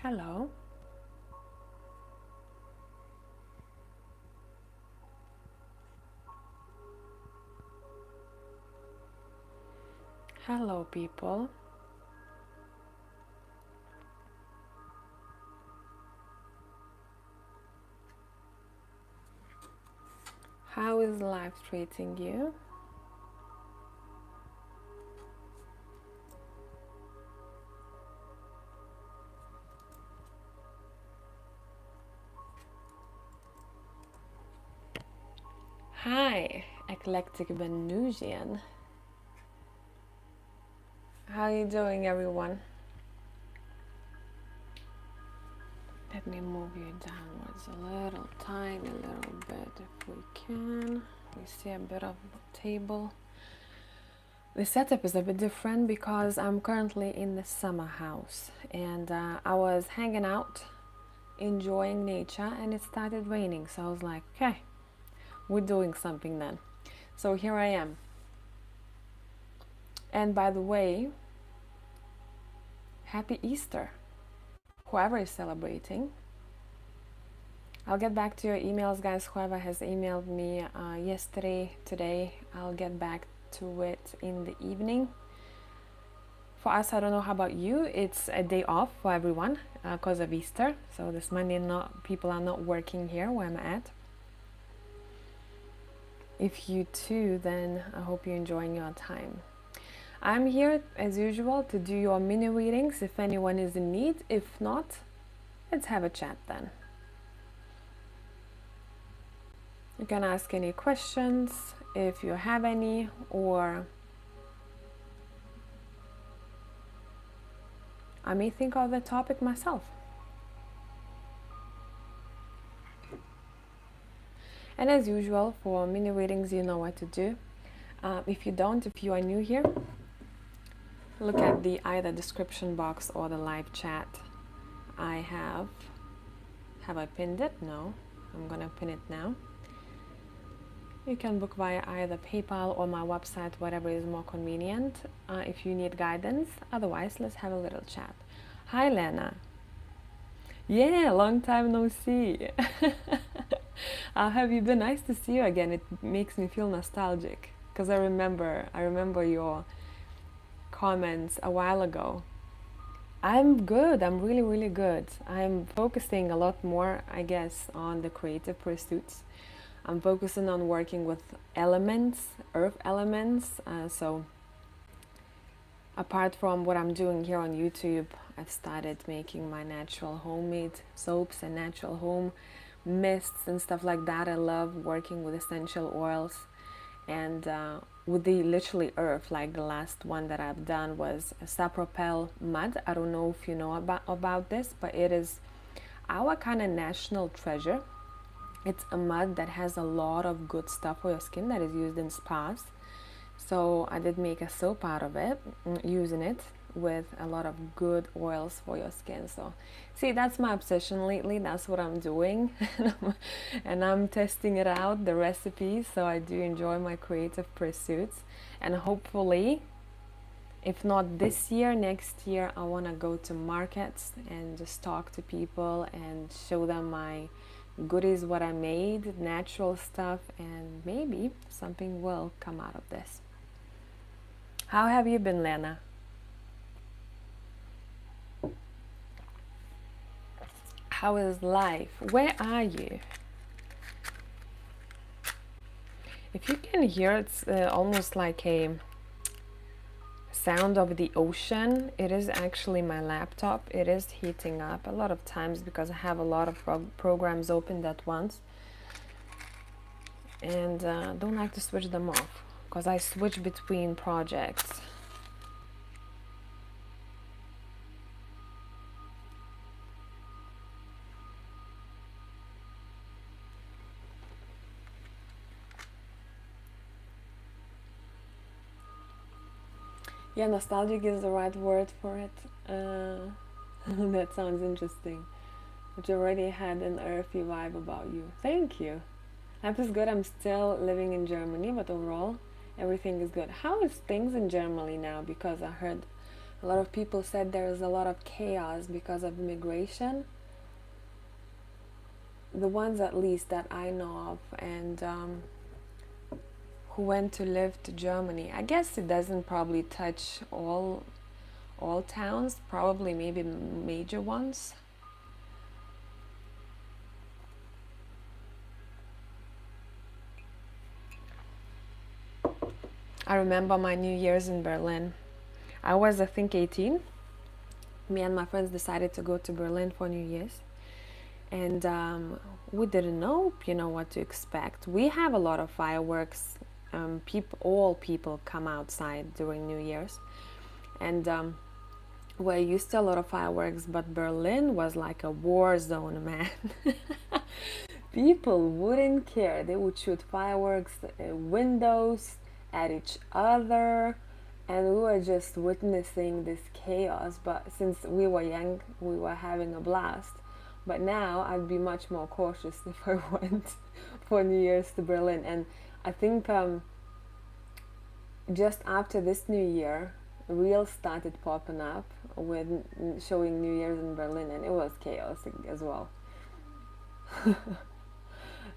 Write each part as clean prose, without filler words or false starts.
Hello. Hello, people. How is life treating you? Hi, eclectic Venusian. How are you doing, everyone? Let me move you downwards a little, tiny little bit if we can. We see a bit of table. The setup is a bit different because I'm currently in the summer house and I was hanging out, enjoying nature, and it started raining. So I was like, okay, we're doing something then. So here I am. And by the way, happy Easter, whoever is celebrating. I'll get back to your emails, guys. Whoever has emailed me yesterday, today, I'll get back to it in the evening. For us, I don't know how about you, it's a day off for everyone because of Easter. So this Monday, people are not working here where I'm at. If you too, then I hope you're enjoying your time. I'm here as usual to do your mini readings if anyone is in need. If not, let's have a chat then. You can ask any questions if you have any, or I may think of the topic myself. And as usual, for mini readings, you know what to do. If you don't, if you are new here, look at the either description box or the live chat. Have I pinned it? No, I'm gonna pin it now. You can book via either PayPal or my website, whatever is more convenient, if you need guidance. Otherwise, let's have a little chat. Hi, Lena. Yeah, long time no see. How have you been? Nice to see you again. It makes me feel nostalgic because I remember your comments a while ago. I'm good. I'm really, really good. I'm focusing a lot more, I guess, on the creative pursuits. I'm focusing on working with elements, earth elements. So apart from what I'm doing here on YouTube, I've started making my natural homemade soaps and natural home mists and stuff like that. I love working with essential oils and with the literally earth. Like the last one that I've done was a sapropel mud. I don't know if you know about this, but it is our kind of national treasure. It's a mud that has a lot of good stuff for your skin that is used in spas. So I did make a soap out of it, using it with a lot of good oils for your skin. So see, that's my obsession lately. That's what I'm doing. And I'm testing it out, the recipes. So I do enjoy my creative pursuits. And hopefully, if not this year, next year, I want to go to markets and just talk to people and show them my goodies, what I made, natural stuff, and maybe something will come out of this. How have you been, Lena? How is life? Where are you? If you can hear, it's almost like a sound of the ocean. It is actually my laptop. It is heating up a lot of times because I have a lot of programs opened at once and don't like to switch them off because I switch between projects. Yeah, nostalgic is the right word for it. That sounds interesting. But you already had an earthy vibe about you. Thank you. Life is good. I'm still living in Germany, but overall, everything is good. How is things in Germany now? Because I heard A lot of people said there is a lot of chaos because of immigration. The ones at least that I know of, and who went to live to Germany. I guess it doesn't probably touch all towns, probably maybe major ones. I remember my New Year's in Berlin. I was, I think, 18. Me and my friends decided to go to Berlin for New Year's. And we didn't know, what to expect. We have a lot of fireworks. All people come outside during New Year's. And we're used to a lot of fireworks, but Berlin was like a war zone, man. People wouldn't care. They would shoot fireworks at windows, at each other, and we were just witnessing this chaos. But since we were young, we were having a blast. But now I'd be much more cautious if I went for New Year's to Berlin. And I think just after this New Year, reels started popping up with showing New Year's in Berlin, and it was chaotic as well.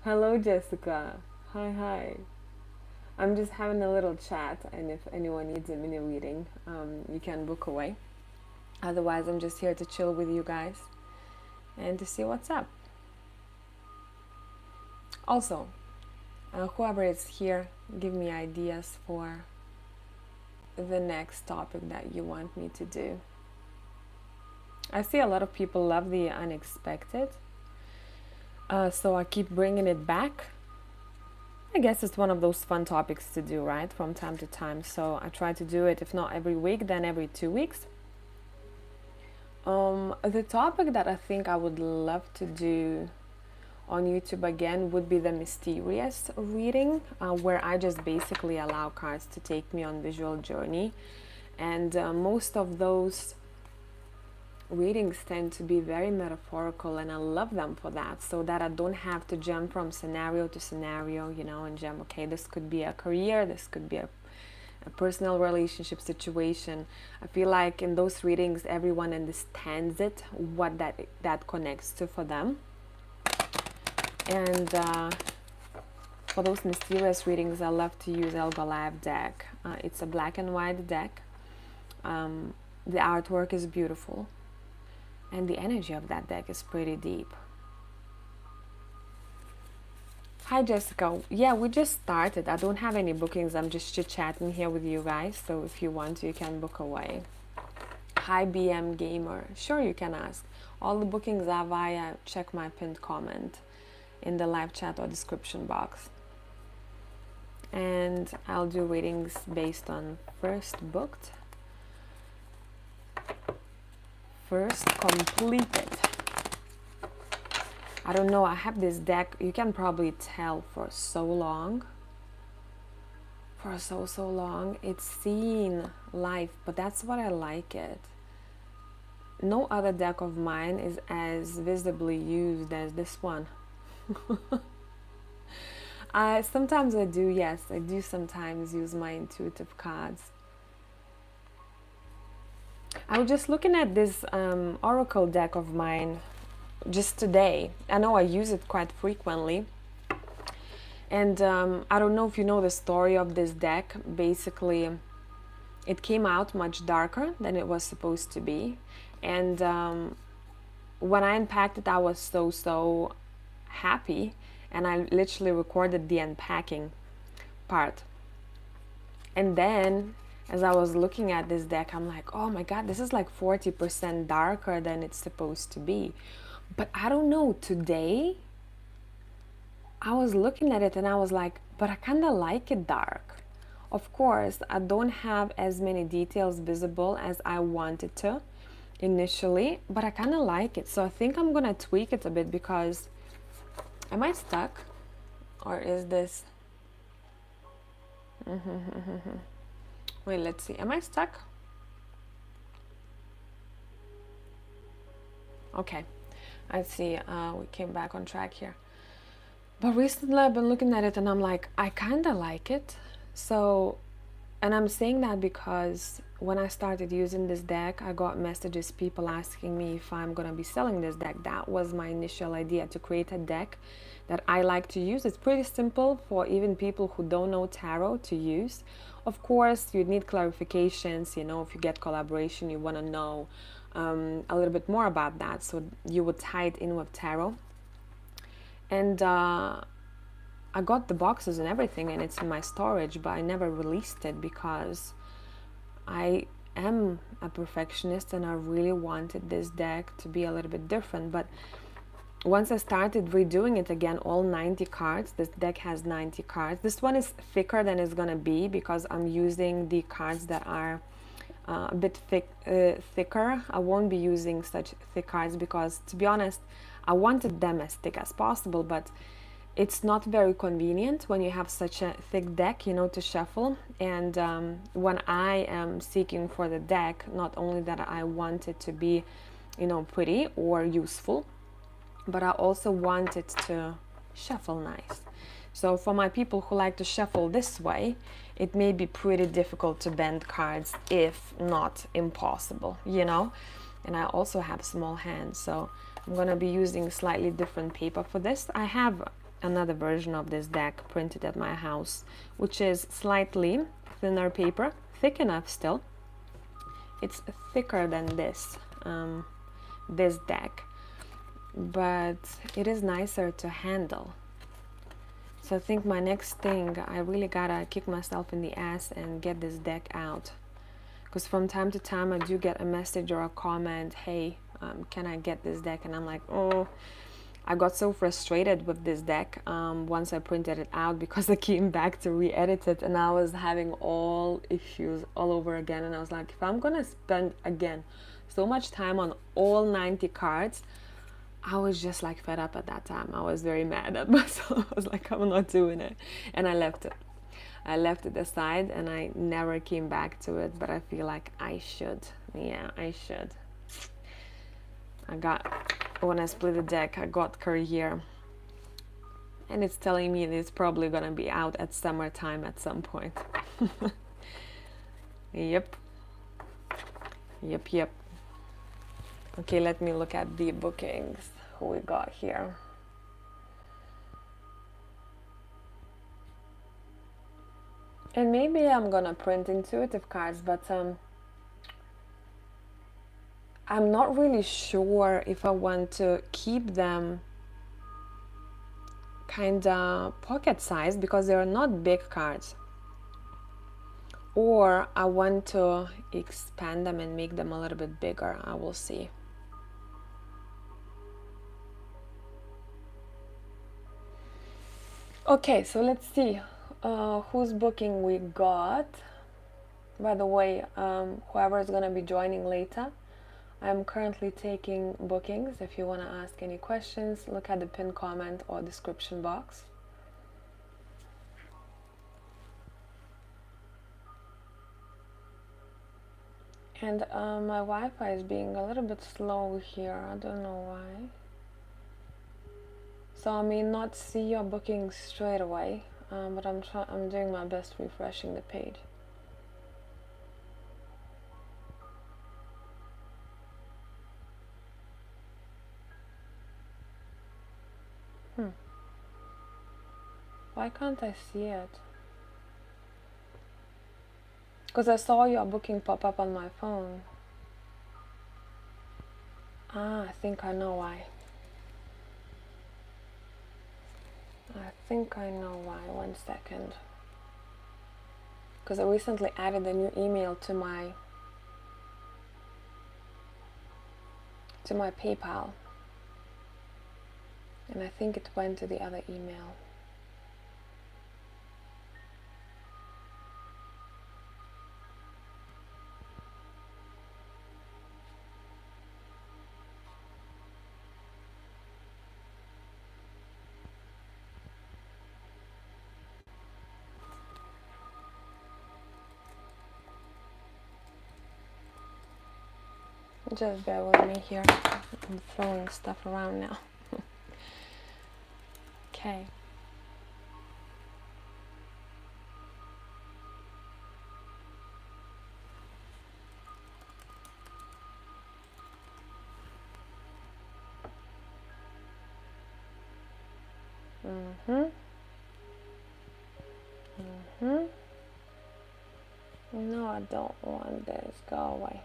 Hello, Jessica. Hi. I'm just having a little chat, and if anyone needs a mini reading, you can book away. Otherwise, I'm just here to chill with you guys and to see what's up. Also, whoever is here, give me ideas for the next topic that you want me to do. I see a lot of people love the unexpected, so I keep bringing it back. I guess it's one of those fun topics to do, right, from time to time. So I try to do it, if not every week, then every 2 weeks. The topic that I think I would love to do on YouTube again would be the mysterious reading, where I just basically allow cards to take me on visual journey. And most of those readings tend to be very metaphorical, and I love them for that, so that I don't have to jump from scenario to scenario, and jump, okay, this could be a career, this could be a personal relationship situation. I feel like in those readings everyone understands it, what that connects to for them. And for those mysterious readings, I love to use Elgolive deck. It's a black and white deck. The artwork is beautiful, and the energy of that deck is pretty deep. Hi Jessica. Yeah, we just started. I don't have any bookings. I'm just chit-chatting here with you guys. So if you want to, you can book away. Hi BM Gamer. Sure, you can ask. All the bookings are via check my pinned comment in the live chat or description box. And I'll do readings based on first booked, first completed. I don't know, I have this deck, you can probably tell, for so long. For so long. It's seen life, but that's what I like it. No other deck of mine is as visibly used as this one. Sometimes I do, yes, I do sometimes use my intuitive cards. I was just looking at this oracle deck of mine just today. I know I use it quite frequently, and I don't know if you know the story of this deck. Basically, it came out much darker than it was supposed to be, and when I unpacked it, I was so happy, and I literally recorded the unpacking part. And then as I was looking at this deck, I'm like, oh my god, this is like 40% darker than it's supposed to be. But I don't know, today I was looking at it and I was like, but I kind of like it dark. Of course, I don't have as many details visible as I wanted to initially, but I kind of like it. So I think I'm gonna tweak it a bit, because am I stuck? Or is this... Wait, let's see. Am I stuck? Okay. I see, we came back on track here. But recently I've been looking at it and I'm like, I kind of like it. So And I'm saying that because when I started using this deck, I got messages, people asking me if I'm going to be selling this deck. That was my initial idea, to create a deck that I like to use. It's pretty simple for even people who don't know tarot to use. Of course, you need clarifications, you know, if you get collaboration, you want to know a little bit more about that. So you would tie it in with tarot. And I got the boxes and everything, and it's in my storage, but I never released it because I am a perfectionist and I really wanted this deck to be a little bit different. But once I started redoing it again, all 90 cards, this deck has 90 cards. This one is thicker than it's gonna be because I'm using the cards that are a bit thicker. I won't be using such thick cards because, to be honest, I wanted them as thick as possible, but it's not very convenient when you have such a thick deck, you know, to shuffle. And when I am seeking for the deck, not only that I want it to be, you know, pretty or useful, but I also want it to shuffle nice. So for my people who like to shuffle this way, it may be pretty difficult to bend cards, if not impossible, you know. And I also have small hands, so I'm gonna be using slightly different paper for this. I have another version of this deck printed at my house, which is slightly thinner paper, thick enough still. It's thicker than this deck, but it is nicer to handle. So I think my next thing, I really gotta kick myself in the ass and get this deck out, because from time to time I do get a message or a comment, hey, can I get this deck? And I'm like, oh, I got so frustrated with this deck once I printed it out, because I came back to re-edit it and I was having all issues all over again. And I was like, if I'm gonna spend again so much time on all 90 cards, I was just like fed up at that time. I was very mad at myself. I was like, I'm not doing it. And I left it. I left it aside and I never came back to it, but I feel like I should. Yeah, I should. When I split the deck, I got Career, and it's telling me that it's probably gonna be out at summertime at some point. Yep. Okay, let me look at the bookings, who we got here. And maybe I'm gonna print intuitive cards, but I'm not really sure if I want to keep them kinda pocket size, because they are not big cards, or I want to expand them and make them a little bit bigger. I will see. Okay, so let's see whose booking we got. By the way, whoever is going to be joining later, I'm currently taking bookings. If you want to ask any questions, look at the pinned comment or description box. And my Wi-Fi is being a little bit slow here. I don't know why. So I may not see your bookings straight away, but I'm doing my best refreshing the page. Why can't I see it? Because I saw your booking pop up on my phone. I think I know why. One second. Because I recently added a new email to my PayPal. And I think it went to the other email. Just bear with me here. I'm throwing stuff around now. Okay. No, I don't want this. Go away.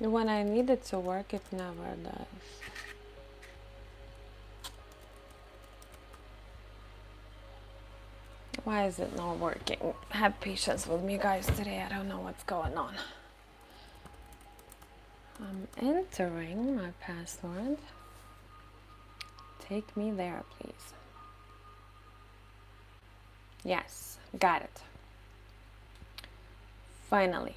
When I need it to work, it never does. Why is it not working? Have patience with me, guys, today. I don't know what's going on. I'm entering my password. Take me there, please. Yes, got it. Finally.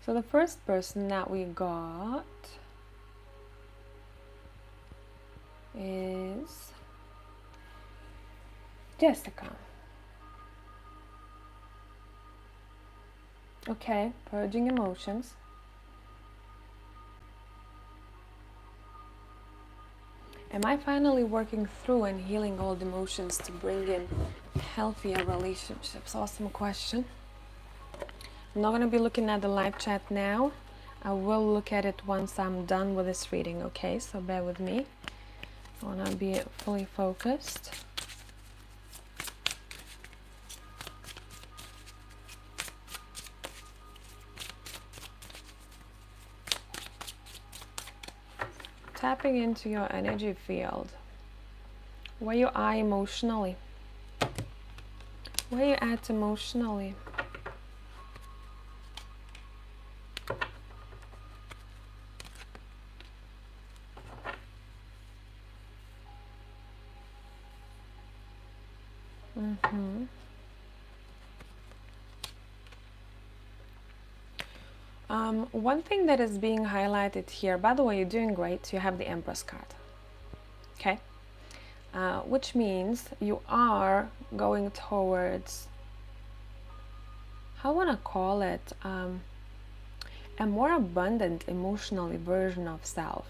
So the first person that we got is Jessica. Okay, purging emotions. Am I finally working through and healing old emotions to bring in healthier relationships? Awesome question. I'm not going to be looking at the live chat now. I will look at it once I'm done with this reading, okay? So bear with me. I want to be fully focused. Tapping into your energy field. Where you are emotionally. Where you at emotionally. One thing that is being highlighted here, by the way, you're doing great. You have the Empress card. Okay? Which means you are going towards, how I want to call it, a more abundant emotionally version of self.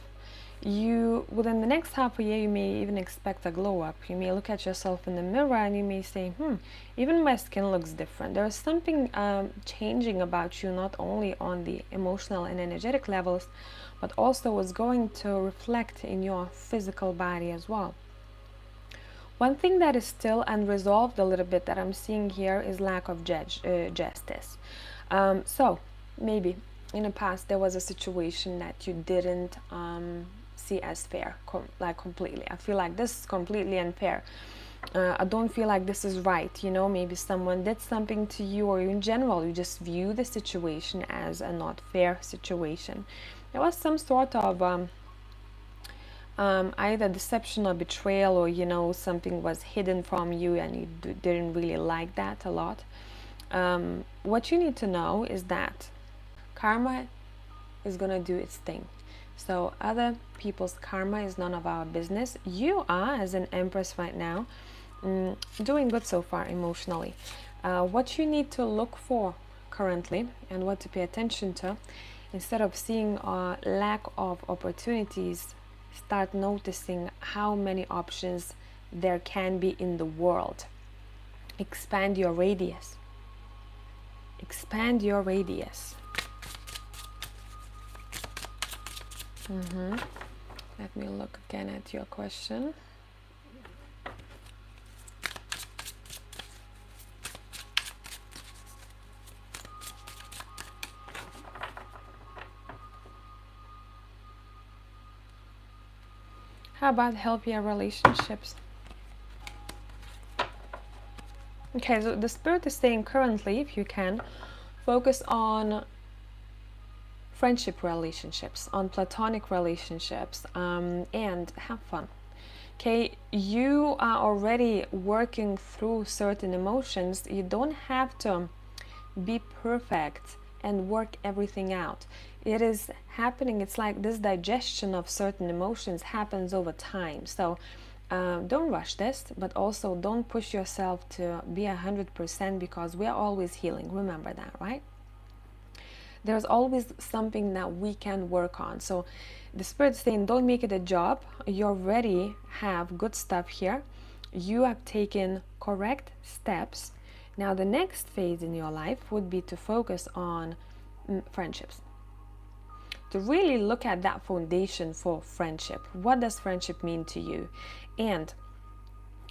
You, within the next half a year, you may even expect a glow up. You may look at yourself in the mirror and you may say, even my skin looks different. There is something changing about you, not only on the emotional and energetic levels, but also is going to reflect in your physical body as well. One thing that is still unresolved a little bit that I'm seeing here is lack of justice. So maybe in the past there was a situation that you didn't see as fair, like completely. I feel like this is completely unfair. I don't feel like this is right. You know, maybe someone did something to you, or in general, you just view the situation as a not fair situation. There was some sort of either deception or betrayal, or you know, something was hidden from you and you didn't really like that a lot. What you need to know is that karma is gonna do its thing. So other people's karma is none of our business. You are, as an Empress right now, doing good so far emotionally. What you need to look for currently and what to pay attention to, instead of seeing a lack of opportunities, start noticing how many options there can be in the world. Expand your radius. Expand your radius. Let me look again at your question. How about healthier relationships? Okay, so the spirit is saying currently, if you can, focus on friendship relationships, on platonic relationships, and have fun. Okay, you are already working through certain emotions. You don't have to be perfect and work everything out. It is happening. It's like this digestion of certain emotions happens over time. So don't rush this, but also don't push yourself to be 100% because we are always healing. Remember that, right? There's always something that we can work on. So the Spirit's saying, don't make it a job. You already have good stuff here. You have taken correct steps. Now the next phase in your life would be to focus on friendships. To really look at that foundation for friendship. What does friendship mean to you? And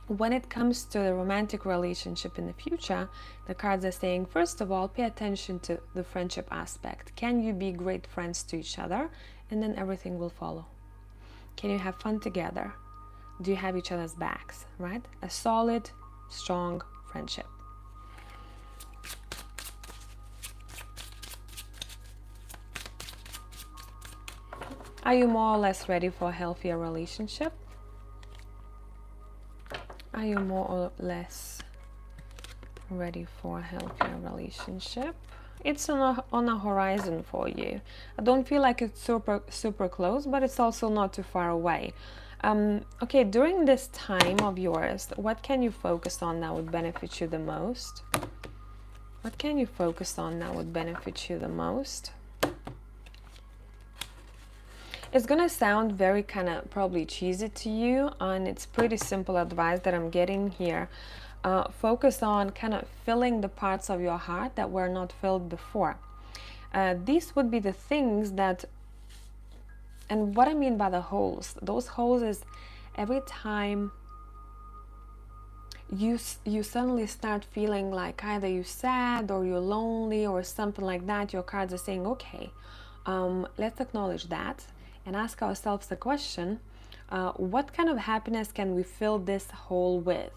when it comes to the romantic relationship in the future, the cards are saying, first of all, pay attention to the friendship aspect. Can you be great friends to each other? And then everything will follow. Can you have fun together? Do you have each other's backs, right? A solid, strong friendship. Are you more or less ready for a healthier relationship? Are you more or less ready for a healthier relationship? It's on a horizon for you. I don't feel like it's super close, but it's also not too far away. Okay, during this time of yours, what can you focus on that would benefit you the most? What can you focus on that would benefit you the most? It's gonna sound very kind of probably cheesy to you, and it's pretty simple advice that I'm getting here. Focus on kind of filling the parts of your heart that were not filled before. These would be the things that, and what I mean by the holes, those holes is every time you suddenly start feeling like either you're sad or you're lonely or something like that, your cards are saying, okay, let's acknowledge that and ask ourselves the question, what kind of happiness can we fill this hole with?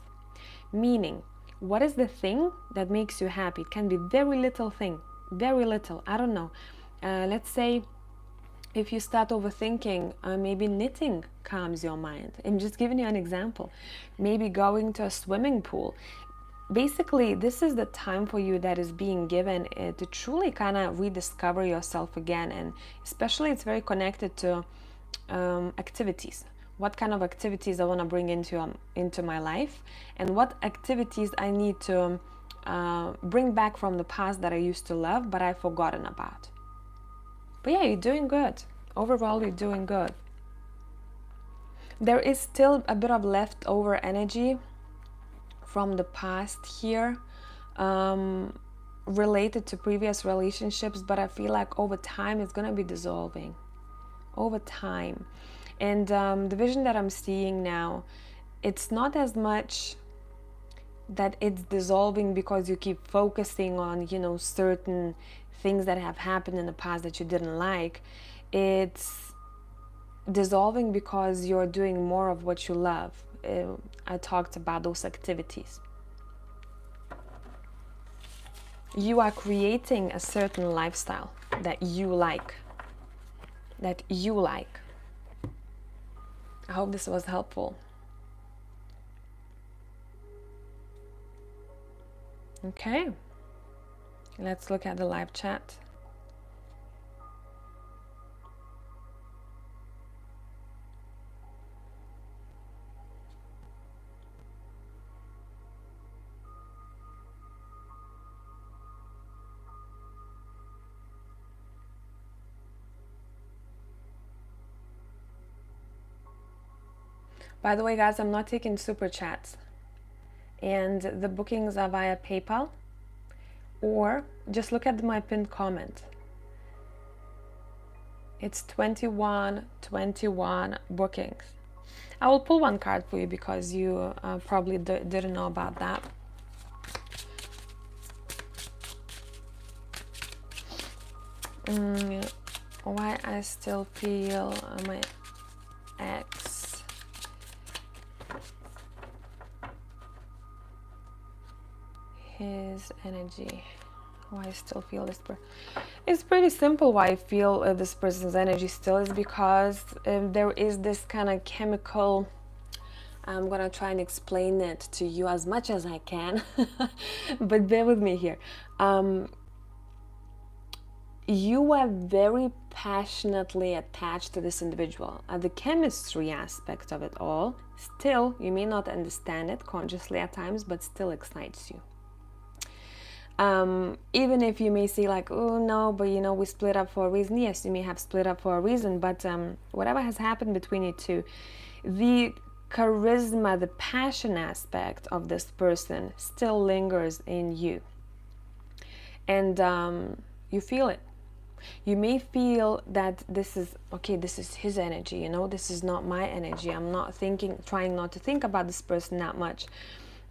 Meaning, what is the thing that makes you happy? It can be very little thing, very little, I don't know. Let's say if you start overthinking, maybe knitting calms your mind. I'm just giving you an example. Maybe going to a swimming pool. Basically, this is the time for you that is being given to truly kind of rediscover yourself again. And especially it's very connected to activities. What kind of activities I want to bring into my life, and what activities I need to bring back from the past that I used to love, but I've forgotten about. But yeah, you're doing good. Overall, you're doing good. There is still a bit of leftover energy from the past here, related to previous relationships, but I feel like over time it's going to be dissolving. Over time. And the vision that I'm seeing now, it's not as much that it's dissolving because you keep focusing on, certain things that have happened in the past that you didn't like. It's dissolving because you're doing more of what you love. I talked about those activities. You are creating a certain lifestyle that you like. I hope this was helpful. Okay, let's look at the live chat. By the way, guys, I'm not taking super chats, and the bookings are via PayPal, or just look at my pinned comment. It's 21 bookings. I will pull one card for you because you probably didn't know about that. Why I still feel my ex. His energy. Why I still feel this person. It's pretty simple why I feel this person's energy still is because there is this kind of chemical I'm gonna try and explain it to you as much as I can, but bear with me here. Um, you are very passionately attached to this individual. The chemistry aspect of it all, still, you may not understand it consciously at times, but still excites you. Even if you may say like, oh no, but we split up for a reason. Yes, you may have split up for a reason, but whatever has happened between you two, the charisma, the passion aspect of this person still lingers in you. And you feel it. You may feel that this is his energy, this is not my energy. I'm not trying not to think about this person that much.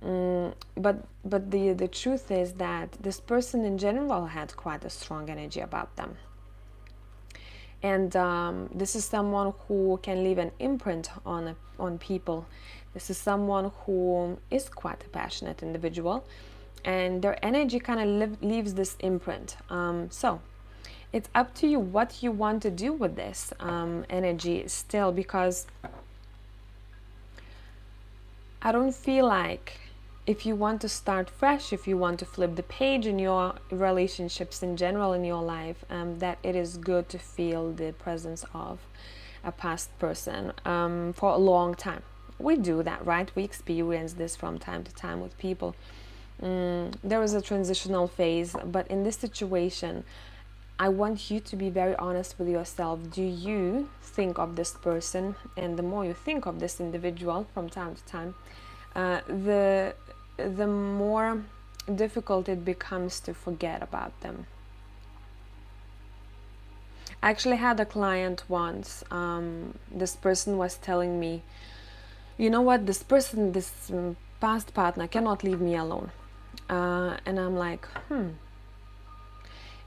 But the truth is that this person in general had quite a strong energy about them. And this is someone who can leave an imprint on people. This is someone who is quite a passionate individual, and their energy kind of leaves this imprint. So it's up to you what you want to do with this energy still, because I don't feel like, if you want to start fresh, if you want to flip the page in your relationships in general in your life, that it is good to feel the presence of a past person for a long time. We do that, right? We experience this from time to time with people. There is a transitional phase, but in this situation, I want you to be very honest with yourself. Do you think of this person? And the more you think of this individual from time to time, the more difficult it becomes to forget about them. I actually had a client once. This person was telling me, you know what, this past partner cannot leave me alone. And I'm like,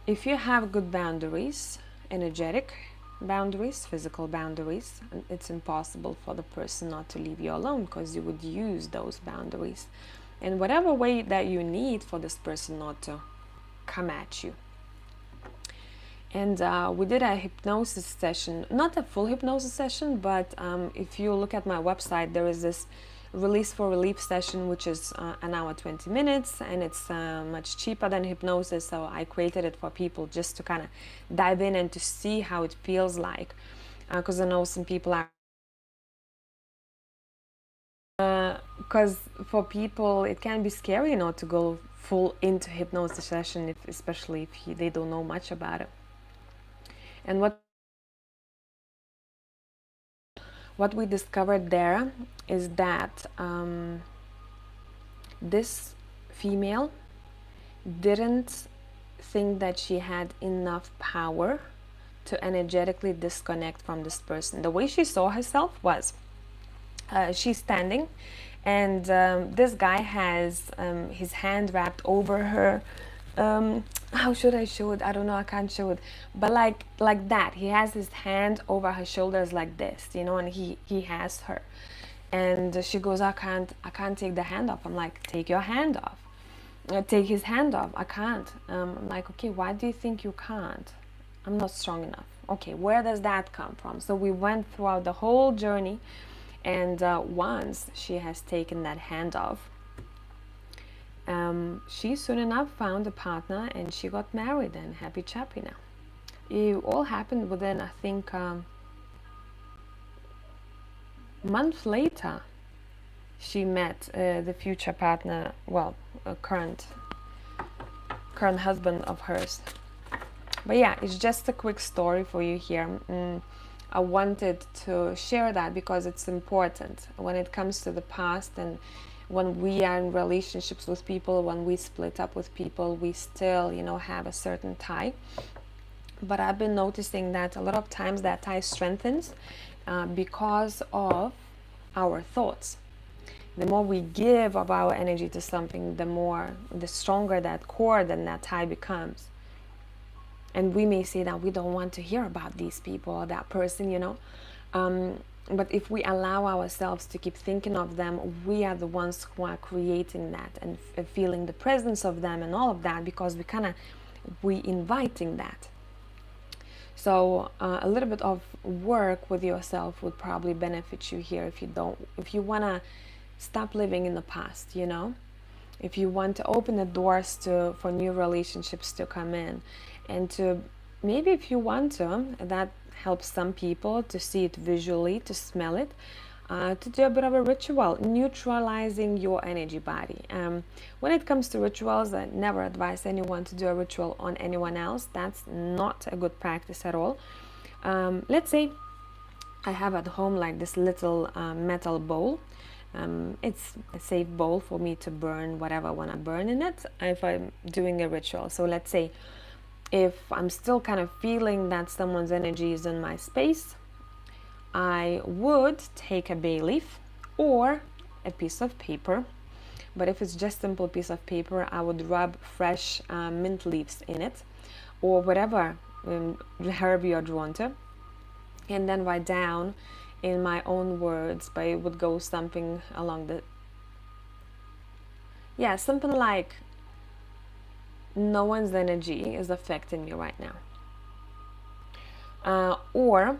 if you have good boundaries, energetic boundaries, physical boundaries, it's impossible for the person not to leave you alone, because you would use those boundaries in whatever way that you need for this person not to come at you. And we did a hypnosis session, not a full hypnosis session, but if you look at my website, there is this release for relief session, which is an hour 20 minutes, and it's much cheaper than hypnosis. So I created it for people just to kind of dive in and to see how it feels like, because I know some people are because for people it can be scary not to go full into hypnosis session, especially if they don't know much about it. And what we discovered there is that this female didn't think that she had enough power to energetically disconnect from this person. The way she saw herself was, she's standing, and this guy has his hand wrapped over her. How should I show it? I don't know, I can't show it, but like that, he has his hand over her shoulders like this, and he has her, and she goes, I can't take the hand off. I'm like, take your hand off. Take his hand off. I can't. I'm like, okay, why do you think you can't? I'm not strong enough. Okay, where does that come from? So we went throughout the whole journey, and once she has taken that hand off, she soon enough found a partner, and she got married and happy chappy now. It all happened within, I think, a month later. She met the future partner, well, a current husband of hers. But yeah, it's just a quick story for you here. I wanted to share that because it's important when it comes to the past, and when we are in relationships with people, when we split up with people, we still, have a certain tie. But I've been noticing that a lot of times that tie strengthens because of our thoughts. The more we give of our energy to something, the stronger that cord and that tie becomes. And we may say that we don't want to hear about these people or that person, but if we allow ourselves to keep thinking of them, we are the ones who are creating that and feeling the presence of them and all of that, because we inviting that. So a little bit of work with yourself would probably benefit you here if you want to stop living in the past, you know? If you want to open the doors for new relationships to come in, and to maybe, if you want to, that helps some people to see it visually, to smell it, to do a bit of a ritual, neutralizing your energy body. When it comes to rituals, I never advise anyone to do a ritual on anyone else. That's not a good practice at all. Let's say I have at home like this little metal bowl. It's a safe bowl for me to burn whatever I want to burn in it if I'm doing a ritual. So let's say if I'm still kind of feeling that someone's energy is in my space, I would take a bay leaf or a piece of paper. But if it's just simple piece of paper, I would rub fresh mint leaves in it, or whatever herb you're drawn to, and then write down in my own words, but it would go something along something like, no one's energy is affecting me right now. Or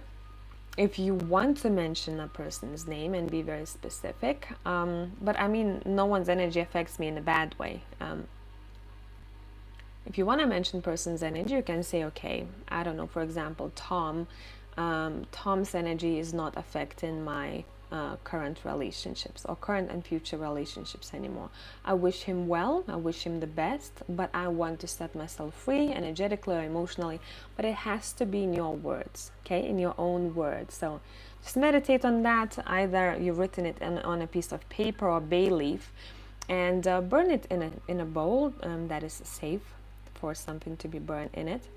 if you want to mention a person's name and be very specific, but I mean, no one's energy affects me in a bad way. If you want to mention person's energy, you can say, okay, I don't know, for example, Tom. Tom's energy is not affecting my current relationships or current and future relationships anymore. I wish him well, I wish him the best, but I want to set myself free energetically or emotionally. But it has to be in your words, okay, in your own words. So just meditate on that. Either you've written it on a piece of paper or bay leaf, and burn it in a bowl that is safe for something to be burned in it,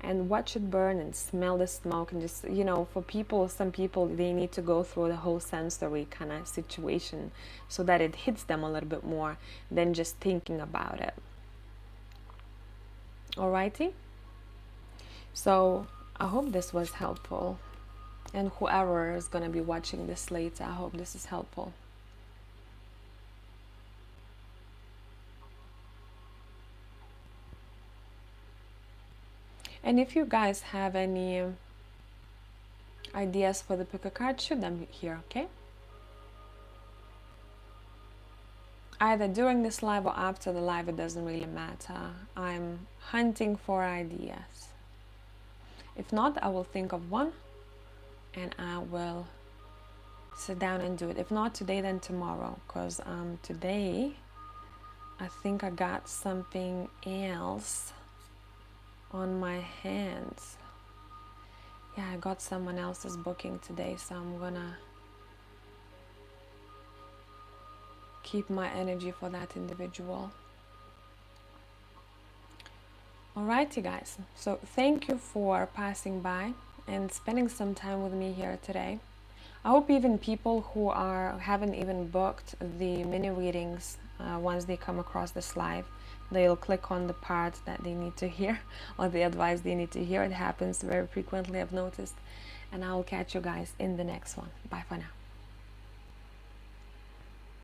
and watch it burn and smell the smoke. And just, you know, for people, some people, they need to go through the whole sensory kind of situation so that it hits them a little bit more than just thinking about it. Alrighty, so I hope this was helpful, and whoever is going to be watching this later, I hope this is helpful. And if you guys have any ideas for the pick a card, shoot them here, okay? Either during this live or after the live, it doesn't really matter. I'm hunting for ideas. If not, I will think of one and I will sit down and do it. If not today, then tomorrow, because today I think I got something else on my hands. Yeah, I got someone else's booking today, so I'm gonna keep my energy for that individual. Alrighty guys, so thank you for passing by and spending some time with me here today. I hope even people who haven't even booked the mini readings, once they come across this live, they'll click on the part that they need to hear, or the advice they need to hear. It happens very frequently, I've noticed. And I will catch you guys in the next one. Bye for now.